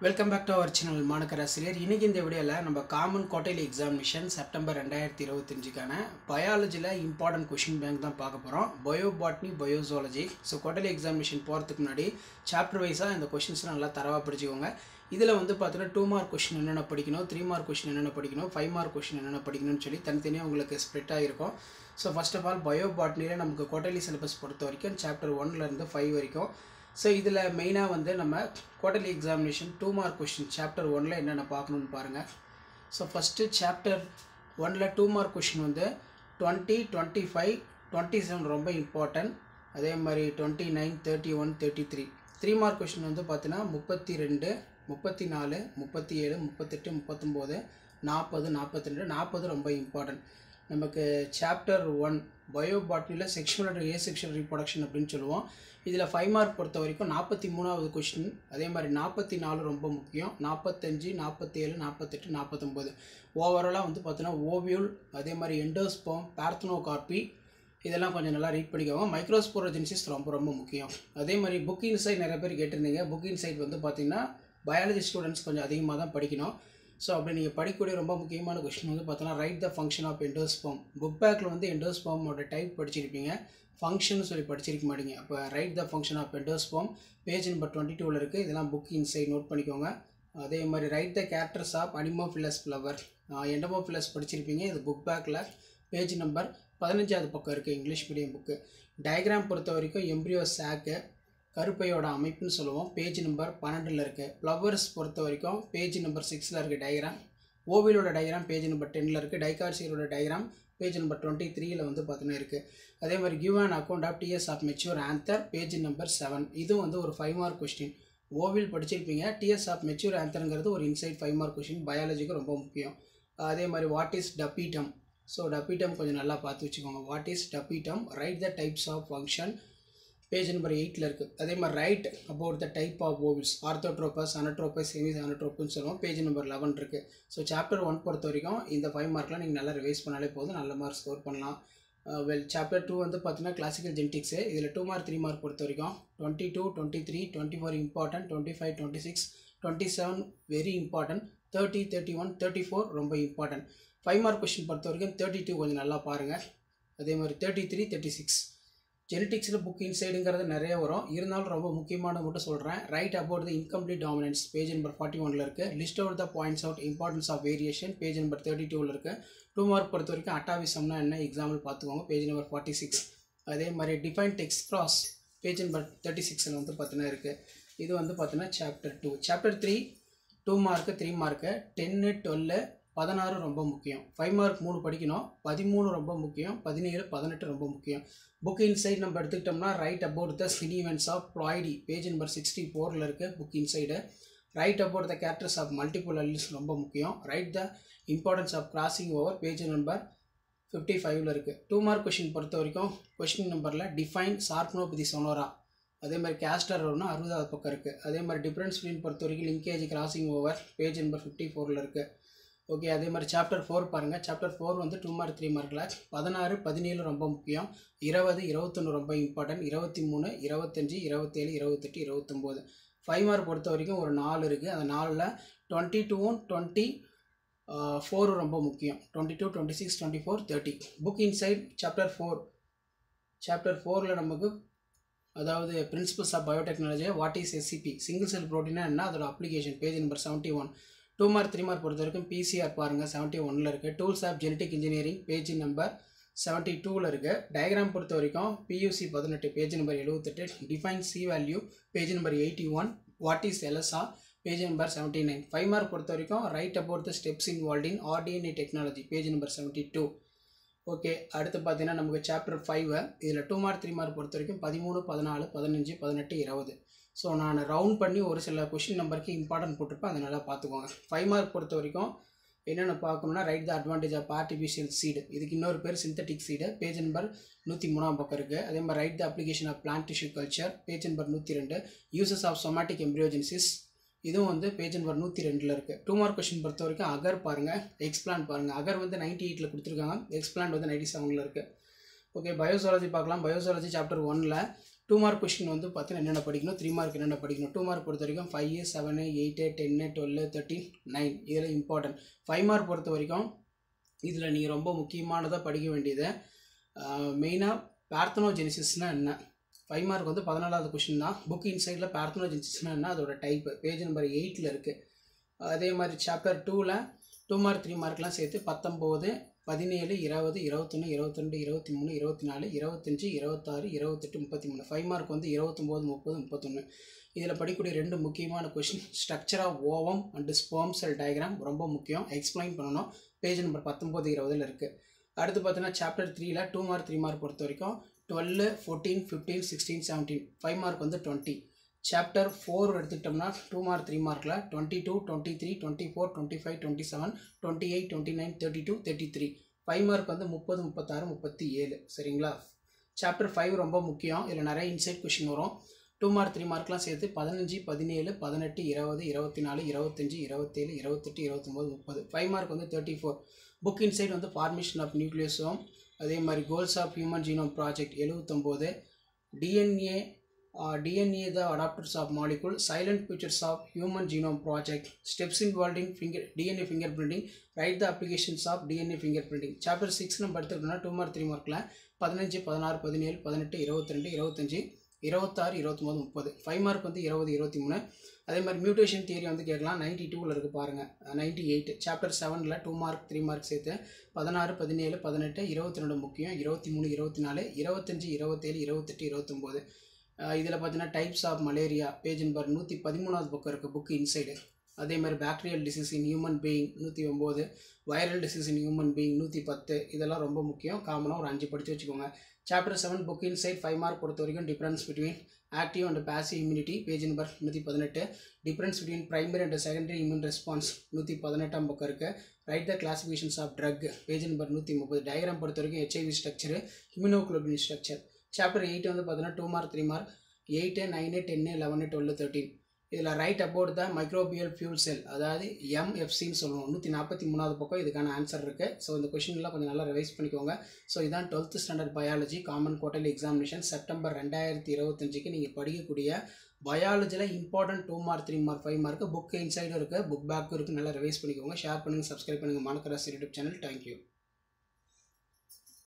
Welcome back to our channel மாணக்கராசிரியர். இன்றைக்கி இந்த வீடியோவில் நம்ம காமன் குவார்டர்லி எக்ஸாமினேஷன் செப்டம்பர் 2025க்கான பயாலஜியில் இம்பார்ட்டன்ட் கொஷின் பேங்க் தான் பார்க்க போகிறோம். Biobotany, biozoology. So quarterly examination போகிறதுக்கு முன்னாடி சாப்டர் வைஸாக இந்த கொஷின்ஸ்லாம் நல்லா தரவாக படிச்சுக்கோங்க. இதில் பார்த்தீங்கன்னா 2 மார்க் கொஷின் என்னென்ன படிக்கணும், 3 மார்க் கொஷின் என்னென்ன படிக்கணும், 5 மார்க் கொஷின் என்னென்ன படிக்கணும்னு சொல்லி தனித்தனியாக உங்களுக்கு ஸ்ப்ரெட் ஆகிருக்கும். ஸோ ஃபர்ஸ்ட் ஆஃப் ஆல் பயோபாட்னியில் நமக்கு குவார்டர்லி சிலபஸ் பொறுத்த வரைக்கும் சாப்டர் 1லேருந்து 5 வரைக்கும். ஸோ இதில் மெயினாக நம்ம quarterly examination 2 mark question chapter 1ல் என்னென்ன பார்க்கணுன்னு பாருங்கள். ஸோ ஃபஸ்ட்டு சாப்டர் 1ல் 2 மார்க் கொஷின் 20, 25, 27 ரொம்ப இம்பார்ட்டன்ட். அதே மாதிரி 29, 31, 33. 3 மார்க் கொஷின் பார்த்தீங்கன்னா 32, 34, 37, 38, 39, 40, 42. 40 ரொம்ப இம்பார்ட்டன்ட். நமக்கு சாப்டர் 1 பயோபாட்னியில் செக்ஷுவல் ஏ செக்ஷுவல் ரீப்ரொடக்ஷன் அப்படின்னு சொல்லுவோம். இதில் 5 மார்க் பொறுத்த வரைக்கும் 43வது கொஷின். அதே மாதிரி 44 ரொம்ப முக்கியம். 45, 47, 48, 49. ஓவராலாக பார்த்தீங்கன்னா ஓவியூல், அதே மாதிரி எண்டோஸ்போம், பார்த்தனோகார்பி இதெல்லாம் கொஞ்சம் நல்லா ரீட் பண்ணிக்கோங்க. மைக்ரோஸ்போரோஜெனிசிஸ் ரொம்ப ரொம்ப முக்கியம். அதே மாதிரி புக் இன்சைட் நிறைய பேர் கேட்டிருந்தீங்க. புக் இன்சைட் பார்த்தீங்கன்னா பயாலஜி ஸ்டூடெண்ட்ஸ் கொஞ்சம் அதிகமாக தான் படிக்கணும். ஸோ அப்படி நீங்கள் படிக்கக்கூடிய ரொம்ப முக்கியமான கொஸ்டின் பார்த்தோன்னா write the function of endosperm. Book பேக்கில் எண்டோஸ்போமோட டைப் படிச்சிருப்பீங்க, ஃபங்க்ஷன் சொல்லி படிச்சிருக்க மாட்டீங்க. அப்போ write the function of endosperm page number 22 இருக்குது. இதெல்லாம் புக் இன்சைட் நோட் பண்ணிக்கோங்க. அதே மாதிரி write the characters of anemophilous flower. Entomophilous படிச்சிருப்பீங்க. இது புக் பேக்கில் பேஜ் நம்பர் 15வது பக்கம் இருக்குது, இங்கிலீஷ் மீடியம் புக்கு. டயக்ராம் பொறுத்த வரைக்கும் எம்ப்ரியோ சாக்கு, கருப்பையோட அமைப்புன்னு சொல்லுவோம், பேஜ் நம்பர் 12ல் இருக்குது. ஃப்ளவர்ஸ் பொறுத்த வரைக்கும் பேஜ் நம்பர் 6ல் இருக்குது டயக்ராம். ஓவிலோட டயக்ராம் பேஜ் நம்பர் 10ல் இருக்குது. டைகார்சியலோட டயக்ராம் பேஜ் நம்பர் 23ல் பார்த்தீங்கன்னா இருக்குது. அதே மாதிரி give an account of TS of mature anther page number 7. இது ஒரு 5 மார்க் கொஸ்டின். ஓவில் படிச்சிருப்பீங்க. டிஎஸ் ஆஃப் மெச்சூர் ஆன்தருங்கிறது ஒரு இன்சைட் 5 மார்க் கொஸ்டின். பயாலஜிக்கு ரொம்ப முக்கியம். அதே மாதிரி what is tapetum. So tapetum கொஞ்சம் நல்லா பார்த்து வச்சுக்கோங்க. What is tapetum, write the types of function page number 8ல் இருக்குது. அதே மாதிரி write about the type of ovules, orthotropous, anatropous, semi அனட்ரோப்புன்னு சொல்லுவோம், பேஜ் நம்பர் 11 இருக்குது. ஸோ சாப்டர் 1 பொறுத்த வரைக்கும் இந்த 5 மார்க்லாம் நீங்கள் நல்லா ரிவைஸ் பண்ணாலே போதும், நல்ல மார்க் ஸ்கோர் பண்ணலாம். சாப்டர் 2 பார்த்தீங்கன்னா கிளாசிக்கல் ஜெனடிக்ஸு. இதில் 2 மார்க் 3 மார்க் பொறுத்த வரைக்கும் 22, 23, 24 இம்பார்ட்டன்ட், 25, 26, 27 வெரி இம்பார்ட்டன்ட், 30, 31, 34 ரொம்ப இம்பார்ட்டன்ட். 5 மார்க் கொஸ்டின் பொறுத்த வரைக்கும் 32 கொஞ்சம் நல்லா பாருங்கள். அதே மாதிரி 33, 36. ஜெனட்டிக்ஸில் புக் இன்சைடுங்கிறது நிறைய வரும், இருந்தாலும் ரொம்ப முக்கியமானது மட்டும் சொல்கிறேன். Write about the incomplete dominance page number 41ல் இருக்குது. List out the points out importance of variation page number 32ல் இருக்குது. 2 மார்க் பொறுத்த வரைக்கும் அட்டாவிசம்னா என்ன எக்ஸாம்பிள் பார்த்துக்கோங்க, பேஜ் நம்பர் 46. அதே மாதிரி define test cross page number 36ல் பார்த்தீங்கன்னா இருக்குது. இது பார்த்தீங்கன்னா சாப்டர் 2. சாப்டர் 3 2 மார்க்கு 3 மார்க்கு 10, 12, 16 ரொம்ப முக்கியம். 5 மார்க் 3 படிக்கணும். 13 ரொம்ப முக்கியம். 17, 18 ரொம்ப முக்கியம். புக் இன்சைட் நம்ம எடுத்துக்கிட்டோம்னா write about the skin events of ploidy page number 64ல் இருக்குது book inside. Write about the characters of multiple alleles ரொம்ப முக்கியம். Write the importance of crossing over page number 55ல் இருக்குது. 2 மார்க் கொஷின் பொறுத்த வரைக்கும் கொஷின் நம்பரில் டிஃபைன் சார்ப்னோபதி சொனோரா. அதே மாதிரி கேஸ்டர் ஒன்று 60வது பக்கம் இருக்குது. அதே மாதிரி டிஃப்ரென்ஸ் பிட்வீன் பொறுத்த வரைக்கும் linkage crossing over page number 54ல் இருக்குது. ஓகே, அதே மாதிரி சாப்டர் 4 பாருங்கள். சாப்டர் 4 2 மார்க் 3 மார்க்கில் 16, 17 ரொம்ப முக்கியம். 20, 21 ரொம்ப இம்பார்ட்டன்ட். 23, 25, 27, 28, 29. 5 மார்க் பொறுத்த வரைக்கும் ஒரு 4 இருக்குது. அந்த 4ல் 22, 24 ரொம்ப முக்கியம். 22, 26, 24, 30. Book inside chapter 4. சாப்டர் 4ல் நமக்கு அதாவது principles of biotechnology, what is SCP, single cell ப்ரோட்டீனா என்ன, அதோட application page number 71. 2 mark 3 mark பொறுத்த வரைக்கும் பிசிஆர் பாருங்கள், 71ல் இருக்குது. Tools of genetic engineering page number 72ல் இருக்குது. டயக்ராம் பொறுத்த வரைக்கும் PUC 18 page number 78. Define C value page number 81. What is ELISA page number 79. 5 mark பொறுத்த வரைக்கும் right about the steps involve in rDNA technology page number 72. Okay, அடுத்து பார்த்தீங்கன்னா நமக்கு chapter 5. இதில் 2 மார்க் 3 மார்க் பொறுத்த வரைக்கும் 13, 14, 15, 18, 20. ஸோ நான் ரவுண்ட் பண்ணி ஒரு சில கொஷின் நம்பருக்கு இம்பார்ட்டன்ட் போட்டிருப்பேன், அதை நல்லா பார்த்துக்கோங்க. 5 மார்க் பொறுத்த வரைக்கும் என்னென்ன பார்க்கணுன்னா write the advantage of artificial seed, இதுக்கு இன்னொரு பேர் சிந்தட்டிக் சீடு, பேஜ் நம்பர் 103 பக்கம் இருக்குது. அதே மாதிரி write the application of plant tissue culture page number 102. Uses of somatic embryogenesis இதுவும் பேஜ் நம்பர் 102ல் இருக்குது. 2 மார்க் கொஷின் பொறுத்த வரைக்கும் அகர் பாருங்கள், எக்ஸ்பிளான் பாருங்கள். அகர் 98ல் கொடுத்துருக்காங்க, எக்ஸ்பிளான் 97ல் இருக்குது. ஓகே, பயோசாலஜி பார்க்கலாம். பயோசாலஜி சாப்டர் 1ல் 2 மார்க் கொஷின் வந்து பார்த்தீங்கன்னா என்னென்ன படிக்கணும், 3 மார்க் என்னென்ன படிக்கணும். 2 மார்க் பொறுத்த வரைக்கும் 5, 7, 8, 10, 12, 13, 9 இதில் இம்பார்ட்டன்ட். 5 மார்க் பொறுத்த வரைக்கும் இதில் நீங்கள் ரொம்ப முக்கியமானதாக படிக்க வேண்டியது மெயினாக பார்த்தனோஜெனிசிஸ்னால் என்ன. 5 மார்க் வந்து 14வது கொஷின் தான். புக் இன்சைடில் பார்த்தனோஜெனிசிஸ்னால் என்ன, அதோட டைப்பு பேஜ் நம்பர் 8 இருக்குது. அதே மாதிரி சாப்டர் 2ல் 2 மார்க் 3 மார்க்லாம் சேர்த்து 19, 17, 20, 21, 22, 23, 24, 25, 26, 28, 33. 5 மார்க் வந்து 29, 30, 31. இதில் படிக்கக்கூடிய 2 முக்கியமான question structure of ovum and sperm cell diagram ரொம்ப முக்கியம், எக்ஸ்பிளைன் பண்ணணும். பேஜ் நம்பர் 19, 20 இருக்குது. அடுத்து பார்த்தீங்கன்னா சாப்டர் 3ல் 2 மார்க் 3 மார்க் பொறுத்த வரைக்கும் 12, 14, 15, 16, 17. 5 மார்க் வந்து 20. சாப்டர் 4 எடுத்துக்கிட்டோம்னா 2 மார்க் 3 மார்க்கில் 22, 23, 24, 25, 27, 28, 29, 32, 33. 5 மார்க் வந்து 30, 36, 37. சரிங்களா. சாப்டர் 5 ரொம்ப முக்கியம், இதில் நிறைய இன்சைட் கொஷின் வரும். 2 மார்க் 3 மார்க்லாம் சேர்த்து 15, 17, 18, 20, 24, 25, 27, 28, 29, 30. 5 மார்க் வந்து 34. புக் இன்சைட் வந்து ஃபார்மேஷன் ஆஃப் நியூக்ளியோசோம், அதே மாதிரி goals of human genome project 79, DNA the adapters of molecule, silent features of human genome project, steps involved in DNA fingerprinting, write the applications of DNA fingerprinting. Chapter 6 நம்ம எடுத்துக்கிட்டோம்னா 2 mark 3 மார்க்கில் 15, 16, 17, 18, 22, 25, 26, 29, 30. 5 mark வந்து 20, 23. அதே மாதிரி mutation theory வந்து கேட்கலாம். 92ல் இருக்குது பாருங்கள். 98. சாப்டர் 7ல் 2 மார்க் 3 மார்க் சேர்த்து 16, 17, 18, 22 முக்கியம், 23, 24, 25, 27, 28, 29. இதில் பார்த்தீங்கன்னா types of malaria page number 113வது பக்கம் இருக்குது புக் இன்சைடு. அதே மாதிரி bacterial disease in human being 109, viral disease in human being 110. இதெல்லாம் ரொம்ப முக்கியம், காமனாக ஒரு 5 படித்து வச்சுக்கோங்க. சாப்டர் 7 புக் இன்சைட் 5 மார்க் பொறுத்த வரைக்கும் difference between active and passive immunity page number 118, difference between primary and secondary immune response 118ஆம் பக்கம் இருக்குது. Write the classifications of drug page number 130. Diagram பொறுத்த வரைக்கும் HIV structure, immunoglobulin structure. Chapter 8 வந்து பார்த்தீங்கன்னா 2 mark 3 mark 8, 9, 10, 11, 12, 13. இதில் right about the microbial fuel cell, அதாவது MFCன்னு சொல்லுவோம். 143வது பக்கம் இதுக்கான ஆன்சர் இருக்குது. ஸோ இந்த கொஷின்லாம் கொஞ்சம் நல்லா ரிவைஸ் பண்ணிக்கோங்க. ஸோ இதான் 12th standard biology common quarterly examination September 2025க்கு நீங்கள் படிக்கக்கூடிய பயாலஜியில் important 2 mark 3 mark 5 mark book இன்சைடும் இருக்குது, புக் பேக்கும் இருக்குது. நல்லா ரிவைஸ் பண்ணிக்கோங்க. ஷேர் பண்ணுங்கள், சப்ஸ்கிரைப் பண்ணுங்கள் மாணக்கராசி யூடியூப் சேனல். தேங்க்யூ.